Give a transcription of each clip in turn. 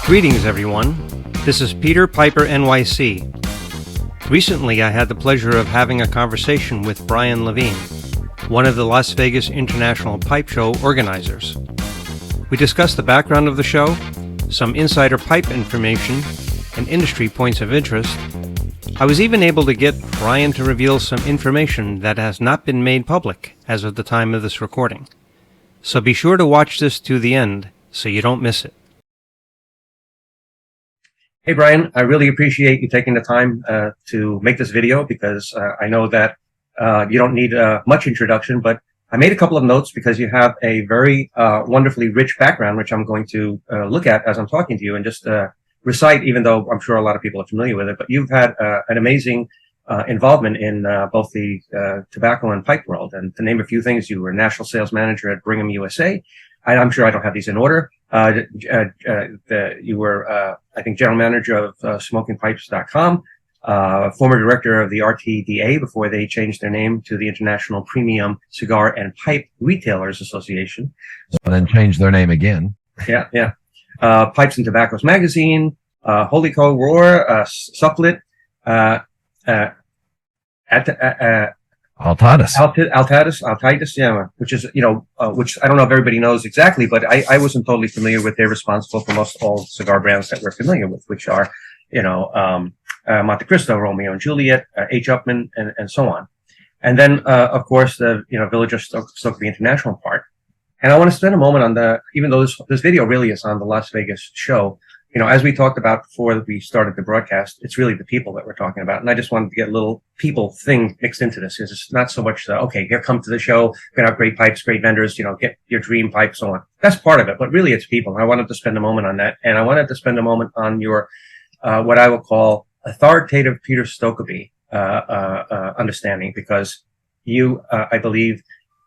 Greetings, everyone. This is Peter Piper, NYC. Recently, I had the pleasure of having a conversation with Brian-levine, one of the Las Vegas International Pipe Show organizers. We discussed the background of the show, some insider pipe information, and industry points of interest. I was even able to get Brian to reveal some information that has not been made public as of the time of this recording. So be sure to watch this to the end so you don't miss it. Hey, Brian, I really appreciate you taking the time to make this video because I know that you don't need much introduction, but I made a couple of notes because you have a very wonderfully rich background, which I'm going to look at as I'm talking to you and just recite, even though I'm sure a lot of people are familiar with it. But you've had an amazing involvement in both the tobacco and pipe world. And to name a few things, you were national sales manager at Brigham USA. I'm sure I don't have these in order. You were, I think, general manager of somking-pipes.com, former director of the RTDA before they changed their name to the International Premium Cigar and Pipe Retailers Association. And then changed their name again. Yeah. Pipes and Tobaccos Magazine, Holy Co. Roar, Supplet, Altadis, yeah, which is, which I don't know if everybody knows exactly, but I wasn't totally familiar with. They're responsible for most all cigar brands that we're familiar with, which are, Monte Cristo, Romeo and Juliet, H. Upmann, and so on. And then, of course, the, Village of Stokkebye International part. And I want to spend a moment on even though this video really is on the Las Vegas show, as we talked about before we started the broadcast, it's really the people that we're talking about. And I just wanted to get a little people thing mixed into this because it's not so much, okay, here, come to the show, get out great pipes, great vendors, get your dream pipe, so on. That's part of it, but really it's people. And I wanted to spend a moment on that. And I wanted to spend a moment on your, what I will call authoritative Peter Stokkebye, understanding, because you, I believe,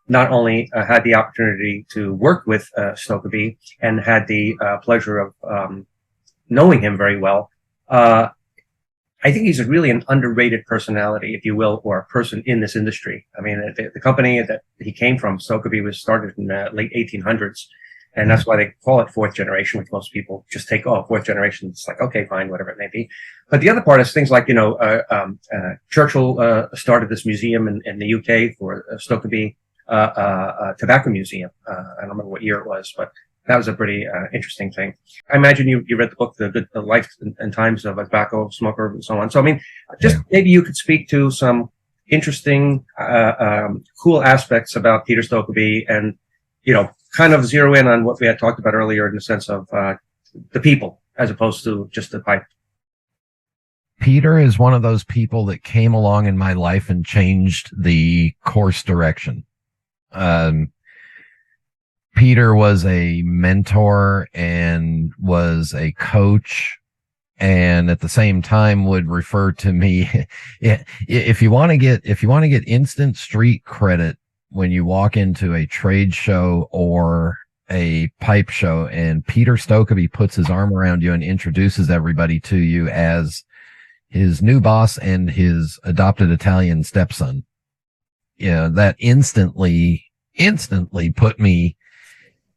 not only had the opportunity to work with Stokkebye and had the pleasure of knowing him very well, I think he's really an underrated personality, if you will, or a person in this industry. I mean, the company that he came from, Stokkebye, was started in the late 1800s, and that's why they call it fourth generation, which most people just take, fourth generation. It's like, okay, fine, whatever it may be. But the other part is things like, Churchill started this museum in the UK for Stokkebye Tobacco Museum. I don't remember what year it was, but that was a pretty interesting thing. I imagine you read the book, The Life and Times of a Tobacco Smoker, and so on. So, I mean, just maybe you could speak to some interesting, cool aspects about Peter Stokkebye and, kind of zero in on what we had talked about earlier in the sense of the people as opposed to just the pipe. Peter is one of those people that came along in my life and changed the course direction. Peter was a mentor and was a coach, and at the same time would refer to me. If you want to get instant street credit when you walk into a trade show or a pipe show, and Peter Stokkebye puts his arm around you and introduces everybody to you as his new boss and his adopted Italian stepson, that instantly put me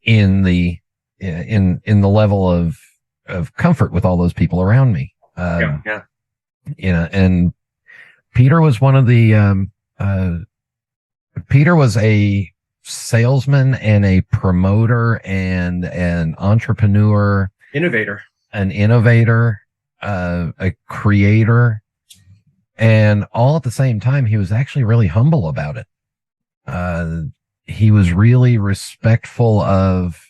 in the level of comfort with all those people around me. And Peter was one of the, Peter was a salesman and a promoter and an entrepreneur, an innovator, a creator, and all at the same time, he was actually really humble about it. He was really respectful of,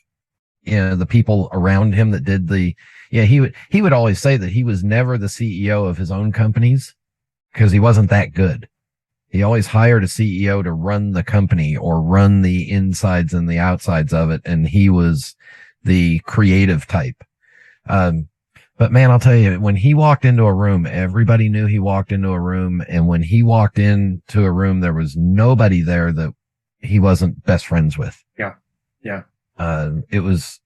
the people around him that did he would always say that he was never the CEO of his own companies because he wasn't that good. He always hired a CEO to run the company or run the insides and the outsides of it. And he was the creative type. But man, I'll tell you, when he walked into a room, everybody knew he walked into a room. And when he walked into a room, there was nobody there that he wasn't best friends with. Yeah. Yeah. It was,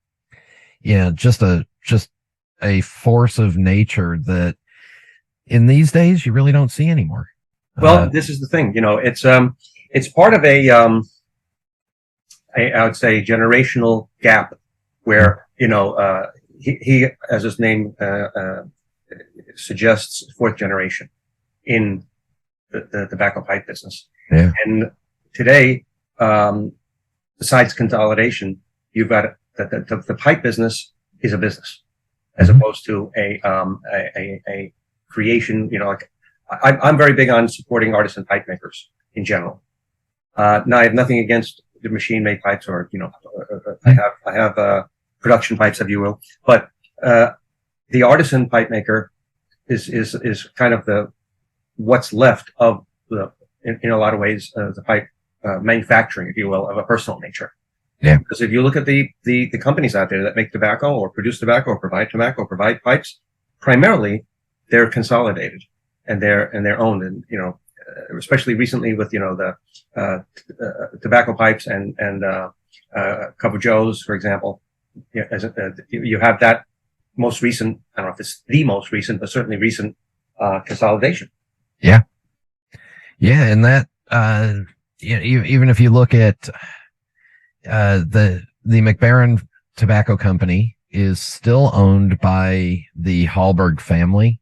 just a force of nature that in these days you really don't see anymore. Well, this is the thing, it's part of I would say generational gap where, he, as his name, suggests, fourth generation in the tobacco pipe business. Yeah. And today, besides consolidation, you've got the pipe business is a business as opposed to a creation, like I'm very big on supporting artisan pipe makers in general. Now I have nothing against the machine made pipes or, I have production pipes, if you will, but, the artisan pipe maker is kind of what's left of in a lot of ways, the pipe, manufacturing, if you will, of a personal nature. Yeah. Because if you look at the companies out there that make tobacco or produce tobacco or provide pipes, primarily they're consolidated and they're owned. And, especially recently with, the tobacco pipes and Cup of Joe's, for example, you have that most recent, I don't know if it's the most recent, but certainly recent, consolidation. Yeah. Yeah. And that, even if you look at, the McBaron Tobacco Company is still owned by the Hallberg family.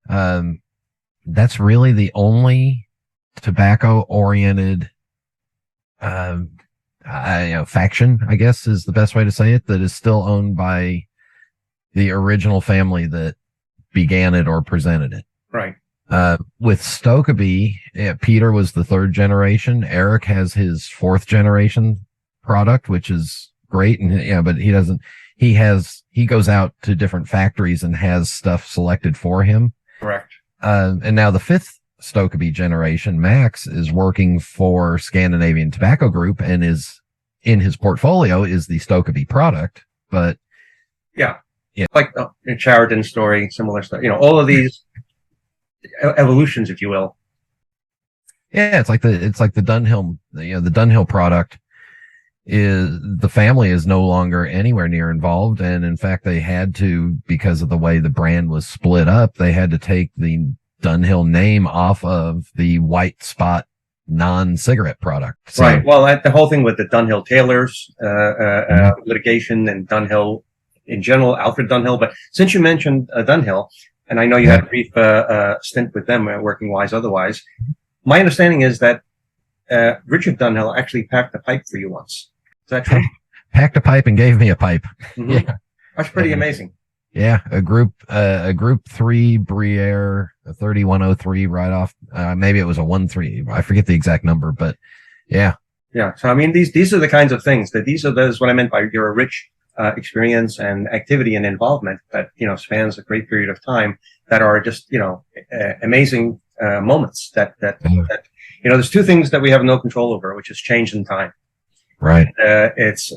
That's really the only tobacco oriented, faction, I guess is the best way to say it, that is still owned by the original family that began it or presented it. Right. With Stokkebye, Peter was the third generation. Eric has his fourth generation product, which is great. And but he goes out to different factories and has stuff selected for him. Correct. And now the fifth Stokkebye generation, Max, is working for Scandinavian Tobacco Group and is in his portfolio is the Stokkebye product. But yeah, like Chariton story, similar stuff, all of these evolutions, if you will. Yeah. It's like the Dunhill, the Dunhill product is, the family is no longer anywhere near involved. And in fact, they had to, because of the way the brand was split up, they had to take the Dunhill name off of the White Spot non-cigarette product. So, right. Well, the whole thing with the Dunhill Taylors, litigation and Dunhill in general, Alfred Dunhill. But since you mentioned Dunhill, and I know you had a brief stint with them, working wise otherwise, my understanding is that Richard Dunhill actually packed a pipe for you once. Is that true? Packed a pipe and gave me a pipe. Mm-hmm. Yeah. That's pretty amazing. Yeah. A group 3 Briere, a 3103 right off. Maybe it was a 1-3. I forget the exact number, but yeah. Yeah. So, I mean, these are the kinds of things those what I meant by your rich experience and activity and involvement that, spans a great period of time that are just, amazing moments that there's two things that we have no control over, which is change and time. Right. It's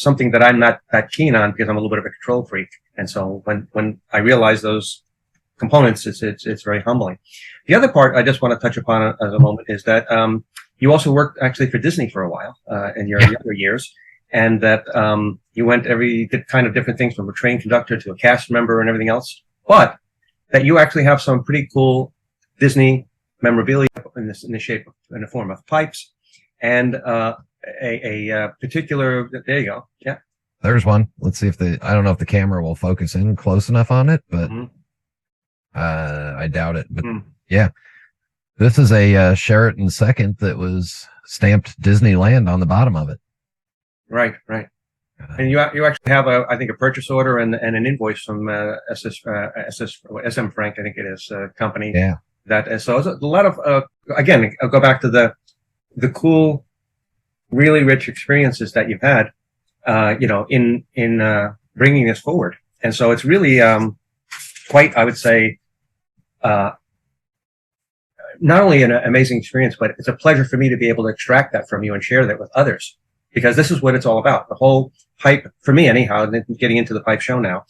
something that I'm not that keen on because I'm a little bit of a control freak. And so when I realize those components, it's very humbling. The other part I just want to touch upon as a moment is that, you also worked actually for Disney for a while, in your younger years. And that, you did kind of different things from a train conductor to a cast member and everything else, but that you actually have some pretty cool Disney memorabilia in the form of pipes and, a particular, there you go. Yeah. There's one. Let's see if I don't know if the camera will focus in close enough on it, but, I doubt it, but yeah, this is a, Sheraton second that was stamped Disneyland on the bottom of it. Right. And you actually have I think a purchase order and an invoice from SM Frank, I think it is, company. Yeah. So it's a lot of again, I'll go back to the cool, really rich experiences that you've had, in bringing this forward. And so it's really quite, I would say, not only an amazing experience, but it's a pleasure for me to be able to extract that from you and share that with others. Because this is what it's all about. The whole pipe, for me anyhow, getting into the pipe show now,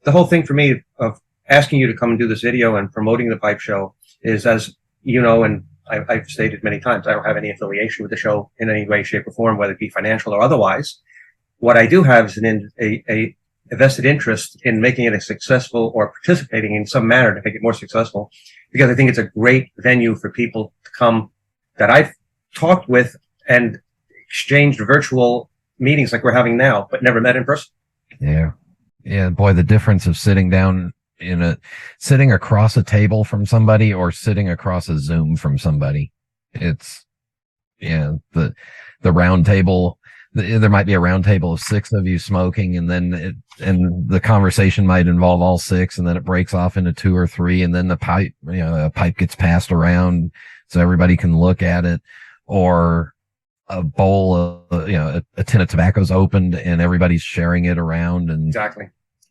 the whole thing for me of asking you to come and do this video and promoting the pipe show is, as you know, and I've stated many times, I don't have any affiliation with the show in any way, shape, or form, whether it be financial or otherwise. What I do have is a vested interest in making it a successful, or participating in some manner to make it more successful, because I think it's a great venue for people to come that I've talked with and exchanged virtual meetings like we're having now, but never met in person. Yeah. Yeah. Boy, the difference of sitting down sitting across a table from somebody or sitting across a Zoom from somebody. It's, yeah, the round table. There might be a round table of 6 of you smoking, and then the conversation might involve all 6, and then it breaks off into 2 or 3, and then a pipe gets passed around so everybody can look at it, or a bowl of, a tin of tobacco's opened and everybo's sharing it around. And exactly.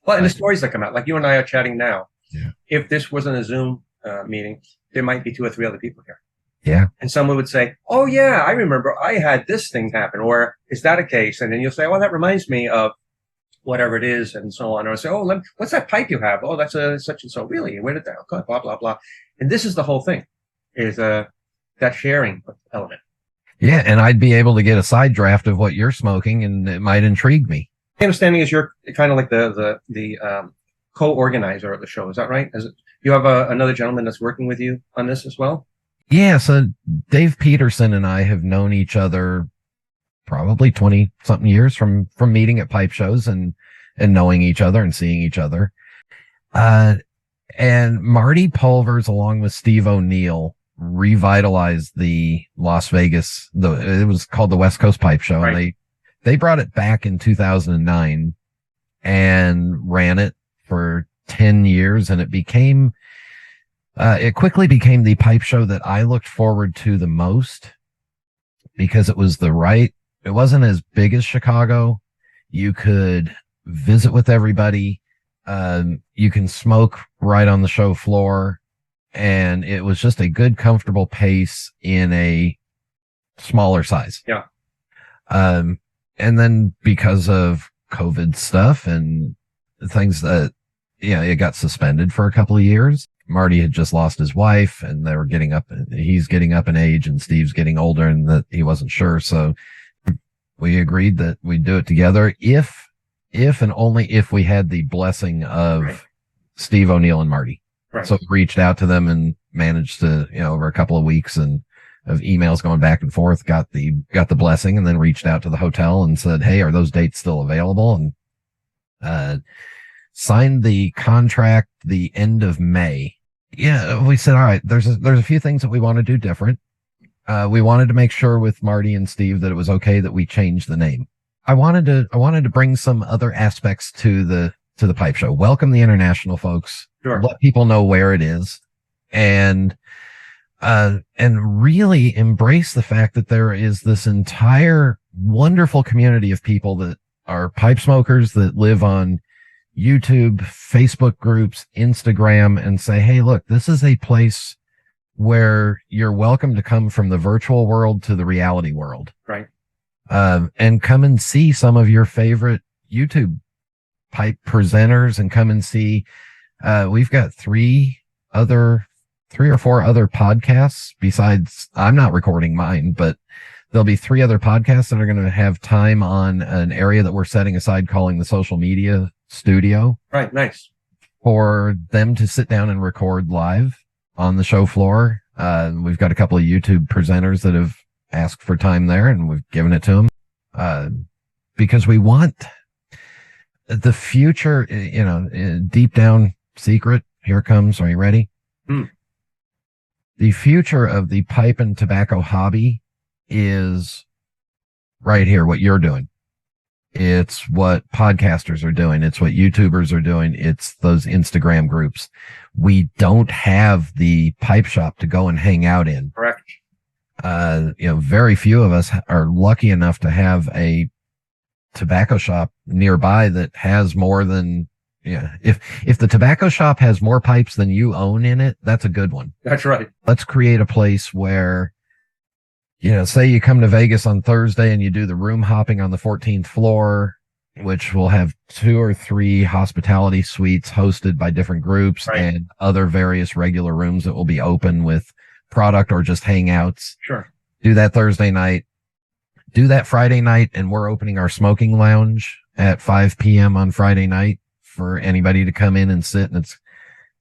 Well, and the stories that come out, like you and I are chatting now. Yeah. If this wasn't a Zoom meeting, there might be 2 or 3 other people here. Yeah. And someone would say, "Oh yeah, I remember I had this thing happen," or "Is that a case?" And then you'll say, "Oh, that reminds me of whatever it is," and so on. Or say, "Oh, what's that pipe you have? Oh, that's a such and so. Really? Where did that go?" Blah blah blah. And this is the whole thing, is that sharing element. Yeah, and I'd be able to get a side draft of what you're smoking, and it might intrigue me. My understanding is you're kind of like the co-organizer of the show. Is that right? You have another gentleman that's working with you on this as well? Yeah, so Dave Peterson and I have known each other probably 20-something years from meeting at pipe shows and knowing each other and seeing each other. And Marty Pulvers, along with Steve O'Neill, revitalized the Las Vegas, it was called the West Coast Pipe Show, right. And they brought it back in 2009 and ran it for 10 years, and it quickly became the pipe show that I looked forward to the most, because it wasn't as big as Chicago. You could visit with everybody. You can smoke right on the show floor, and it was just a good, comfortable pace in a smaller size. Yeah. And then because of COVID stuff and things that, it got suspended for a couple of years. Marty had just lost his wife, and he's getting up in age, and Steve's getting older, and that he wasn't sure. So we agreed that we'd do it together if and only if we had the blessing of right. Steve O'Neill and Marty. Right. So we reached out to them and managed to, over a couple of weeks and of emails going back and forth, got the blessing, and then reached out to the hotel and said, "Hey, are those dates still available?" And signed the contract the end of May. Yeah, we said, all right, there's a few things that we want to do different. We wanted to make sure with Marty and Steve that it was okay that we changed the name. I wanted to bring some other aspects to the pipe show. Welcome the international folks. Sure. Let people know where it is, and really embrace the fact that there is this entire wonderful community of people that are pipe smokers that live on YouTube, Facebook groups, Instagram, and say, "Hey, look, this is a place where you're welcome to come from the virtual world to the reality world." Right. And come and see some of your favorite YouTube pipe presenters, and come and see, we've got 3 or 4 other podcasts besides, I'm not recording mine, but there'll be 3 other podcasts that are going to have time on an area that we're setting aside calling the social media studio. Right. Nice. For them to sit down and record live on the show floor. We've got a couple of YouTube presenters that have asked for time there, and we've given it to them. Because we want the future, deep down secret. Here it comes. Are you ready? The future of the pipe and tobacco hobby is right here, what you're doing. It's what podcasters are doing. It's what YouTubers are doing. It's those Instagram groups. We don't have the pipe shop to go and hang out in. Correct. Very few of us are lucky enough to have a tobacco shop nearby that has more than, if the tobacco shop has more pipes than you own in it, that's a good one. That's right. Let's create a place where, say you come to Vegas on Thursday and you do the room hopping on the 14th floor, which will have 2 or 3 hospitality suites hosted by different groups, Right. and other various regular rooms that will be open with product or just hangouts. Sure. Do that Thursday night. Do that Friday night, and we're opening our smoking lounge at 5 p.m. on Friday night for anybody to come in and sit. And it's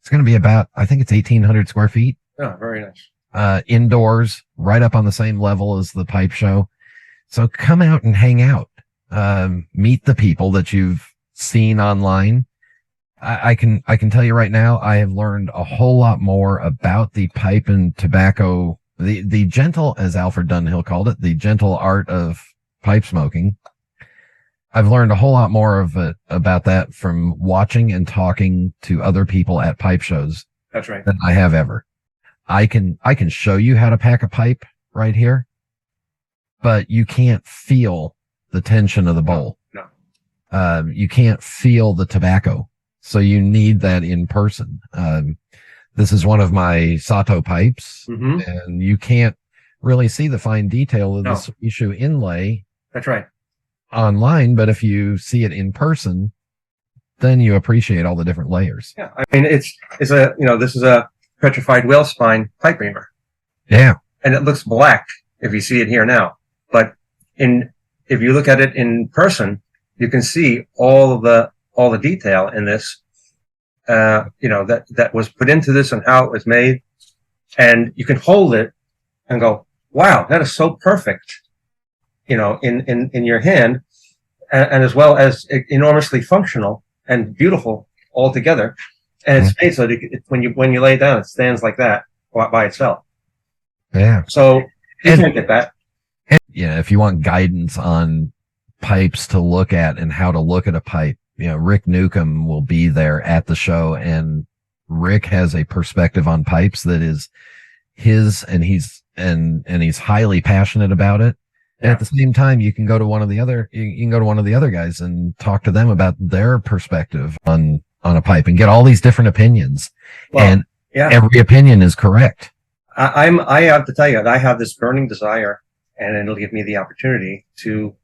going to be about, I think it's 1,800 square feet. Oh, very nice. Indoors, right up on the same level as the pipe show. So come out and hang out. Meet the people that you've seen online. I can tell you right now, I have learned a whole lot more about the pipe and tobacco, the gentle, as Alfred Dunhill called it, the gentle art of pipe smoking. I've learned a whole lot more of it about that from watching and talking to other people at pipe shows. That's right. Than I have ever. I can show you how to pack a pipe right here, but you can't feel the tension of the bowl. No. You can't feel the tobacco. So you need that in person. This is one of my Sato pipes, and you can't really see the fine detail of this issue inlay. That's right. Online, but if you see it in person, then you appreciate all the different layers. Yeah. I mean, it's a, this is a petrified whale spine pipe reamer. Yeah. And it looks black if you see it here now. But if you look at it in person, you can see all the detail in this, that was put into this and how it was made. And you can hold it and go, wow, that is so perfect, in your hand, and as well as enormously functional and beautiful all together. And it's made so that when you lay it down, it stands like that by itself. Yeah. So you can get that. And, if you want guidance on pipes to look at and how to look at a pipe, Rick Newcomb will be there at the show, and Rick has a perspective on pipes that is his, and he's highly passionate about it. And at the same time, you can go to one of the other guys and talk to them about their perspective on a pipe and get all these different opinions. Well, every opinion is correct. I have to tell you, I have this burning desire, and it'll give me the opportunity to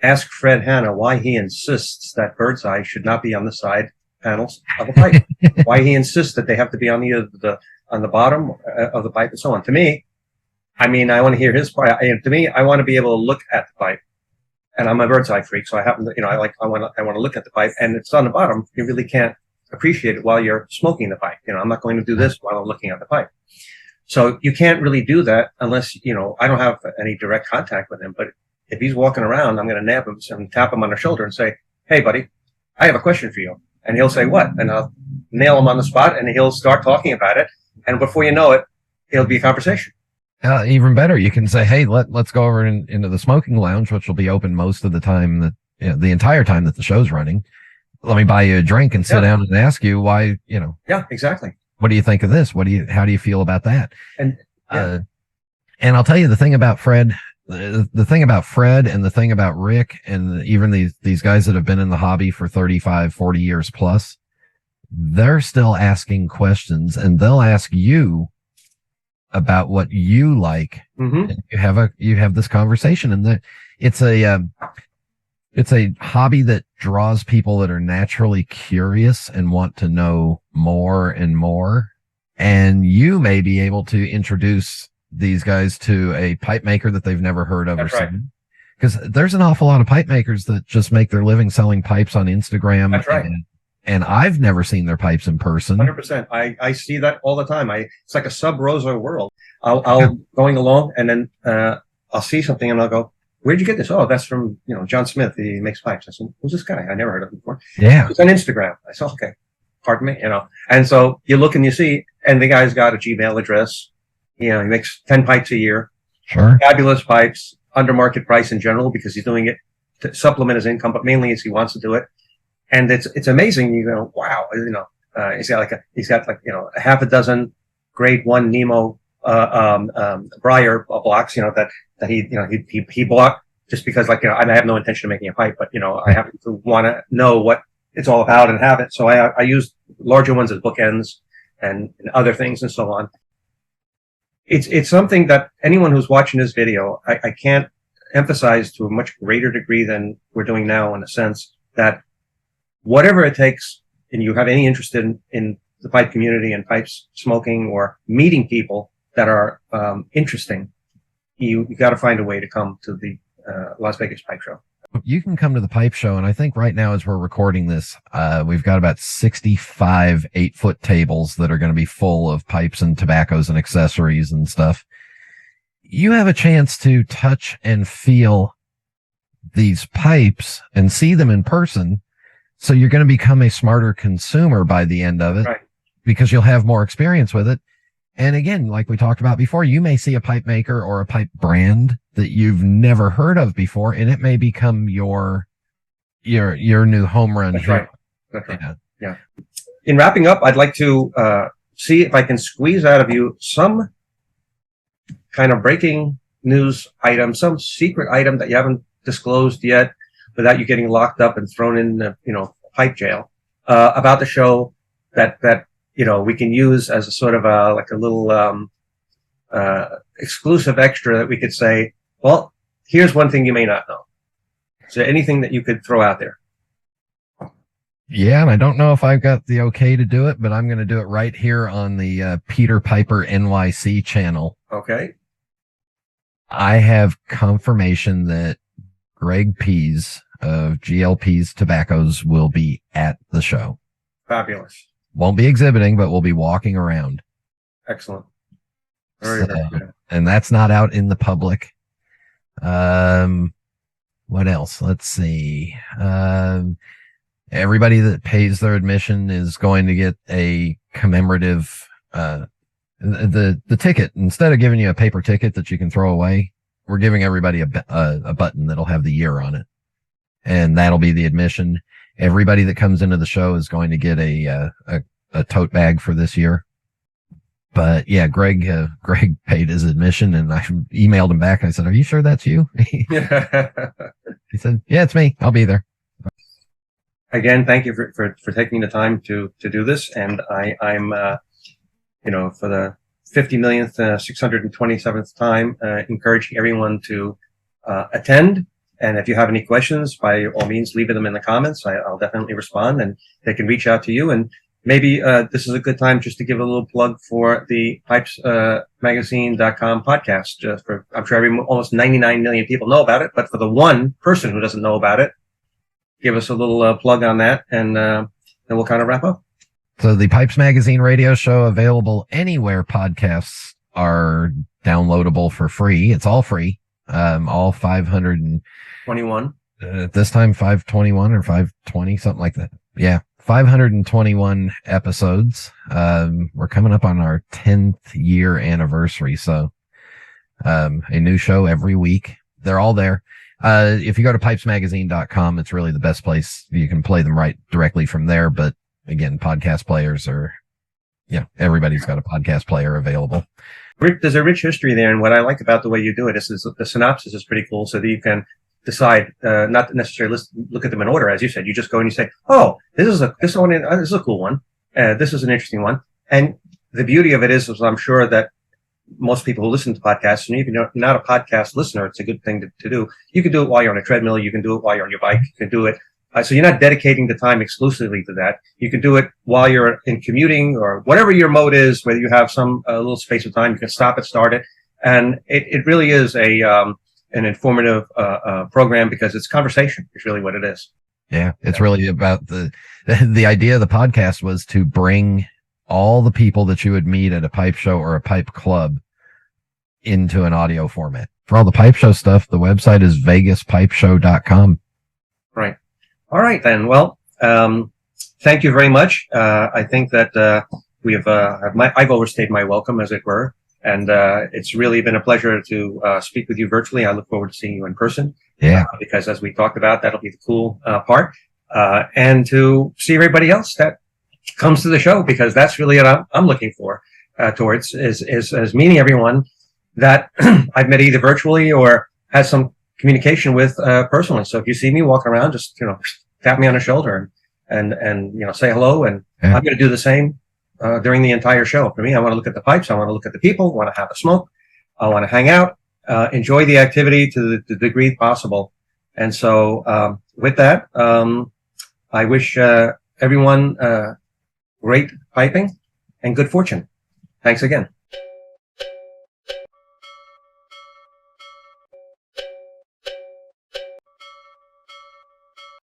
ask Fred Hanna why he insists that bird's eye should not be on the side panels of a pipe. Why he insists that they have to be on the bottom of the pipe and so on. To me, I want to hear his part. To me, I want to be able to look at the pipe, and I'm a bird's eye freak, so I happen to, I want to look at the pipe, and it's on the bottom. You really can't appreciate it while you're smoking the pipe. I'm not going to do this while I'm looking at the pipe. So you can't really do that unless, I don't have any direct contact with him. But if he's walking around, I'm going to nab him and tap him on the shoulder and say, hey, buddy, I have a question for you. And he'll say, what? And I'll nail him on the spot, and he'll start talking about it. And before you know it, it'll be a conversation. Even better, you can say, hey, let's go over into the smoking lounge, which will be open most of the time, the entire time that the show's running. Let me buy you a drink and sit down and ask you why, Yeah, exactly. What do you think of this? How do you feel about that? And and I'll tell you the thing about Fred, the thing about Fred and the thing about Rick, and even these guys that have been in the hobby for 35, 40 years plus, they're still asking questions, and they'll ask you about what you like. And you have this conversation, and it's a hobby that draws people that are naturally curious and want to know more and more. And you may be able to introduce these guys to a pipe maker that they've never heard of. That's or seen. Because there's an awful lot of pipe makers that just make their living selling pipes on Instagram. That's right. And I've never seen their pipes in person. 100%. I see that all the time. It's like a sub rosa world. I'll going along, and then I'll see something and I'll go, where'd you get this? Oh, that's from, John Smith. He makes pipes. I said, who's this guy? I never heard of him before. Yeah. It's on Instagram. I said, okay, pardon me, And so you look and you see, and the guy's got a Gmail address. He makes 10 pipes a year. Sure. Fabulous pipes, under market price in general, because he's doing it to supplement his income, but mainly as he wants to do it. And it's amazing. You go, wow, he's got a half a dozen grade 1 Nemo, Briar blocks, that he bought just because, I have no intention of making a pipe, but, I happen to want to know what it's all about and have it. So I use larger ones as bookends and other things and so on. It's something that anyone who's watching this video, I can't emphasize to a much greater degree than we're doing now, in a sense, that whatever it takes, and you have any interest in the pipe community and pipes smoking or meeting people that are interesting, you got to find a way to come to the Las Vegas Pipe Show. You can come to the pipe show, and I think right now as we're recording this, we've got about 65 8-foot tables that are going to be full of pipes and tobaccos and accessories and stuff. You have a chance to touch and feel these pipes and see them in person. So you're going to become a smarter consumer by the end of it, right, because you'll have more experience with it. And again, like we talked about before, you may see a pipe maker or a pipe brand that you've never heard of before, and it may become your new home run. That's right. That's right. Yeah. In wrapping up, I'd like to see if I can squeeze out of you some kind of breaking news item, some secret item that you haven't disclosed yet, without you getting locked up and thrown in, pipe jail, about the show that we can use as a sort of like a little exclusive extra that we could say, well, here's one thing you may not know. Is there anything that you could throw out there? Yeah, and I don't know if I've got the okay to do it, but I'm going to do it right here on the Peter Piper NYC channel. Okay. I have confirmation that Greg Pease of GLP's Tobaccos will be at the show. Fabulous. Won't be exhibiting, but we'll be walking around. Excellent. Very good. And that's not out in the public. What else? Let's see. Everybody that pays their admission is going to get a commemorative, the ticket. Instead of giving you a paper ticket that you can throw away, we're giving everybody a button that'll have the year on it. And that'll be the admission. Everybody that comes into the show is going to get a tote bag for this year. But yeah, Greg paid his admission, and I emailed him back and I said, "Are you sure that's you?" He said, "Yeah, it's me. I'll be there." Again, thank you for taking the time to do this. And I'm for the 50,627th time, encouraging everyone to attend. And if you have any questions, by all means, leave them in the comments. I'll definitely respond, and they can reach out to you. And maybe this is a good time just to give a little plug for the pipesmagazine.com podcast. I'm sure almost 99 million people know about it, but for the one person who doesn't know about it, give us a little plug on that, and then we'll kind of wrap up. So the Pipes Magazine radio show, available anywhere podcasts are downloadable for free. It's all free. All 521 at this time, 521 or 520, something like that. Yeah. 521 episodes. We're coming up on our 10th year anniversary. So, a new show every week. They're all there. If you go to pipesmagazine.com, it's really the best place. You can play them right directly from there. But again, podcast players everybody's got a podcast player available. There's a rich history there, and what I like about the way you do it is the synopsis is pretty cool, so that you can decide not to necessarily look at them in order, as you said. You just go and you say, "Oh, this is a cool one. This is an interesting one." And the beauty of it is I'm sure that most people who listen to podcasts, and even if you're not a podcast listener, it's a good thing to do. You can do it while you're on a treadmill. You can do it while you're on your bike. You can do it. So you're not dedicating the time exclusively to that. You can do it while you're in commuting or whatever your mode is, whether you have some little space of time, you can stop it, start it. And it really is an informative program, because it's conversation is really what it is. Yeah. It's really about the idea of the podcast was to bring all the people that you would meet at a pipe show or a pipe club into an audio format. For all the pipe show stuff, the website is vegaspipeshow.com. Right. All right, then. Well, thank you very much. I think that I've overstayed my welcome, as it were, and it's really been a pleasure to speak with you virtually. I look forward to seeing you in person. Yeah. Because as we talked about, that'll be the cool part, and to see everybody else that comes to the show, because that's really what I'm looking for towards is meeting everyone that I've met either virtually or had some communication with personally. So if you see me walking around, just tap me on the shoulder and say hello. And I'm going to do the same during the entire show. For me, I want to look at the pipes. I want to look at the people. I want to have a smoke. I want to hang out, enjoy the activity to the degree possible. And so with that, I wish everyone great piping and good fortune. Thanks again.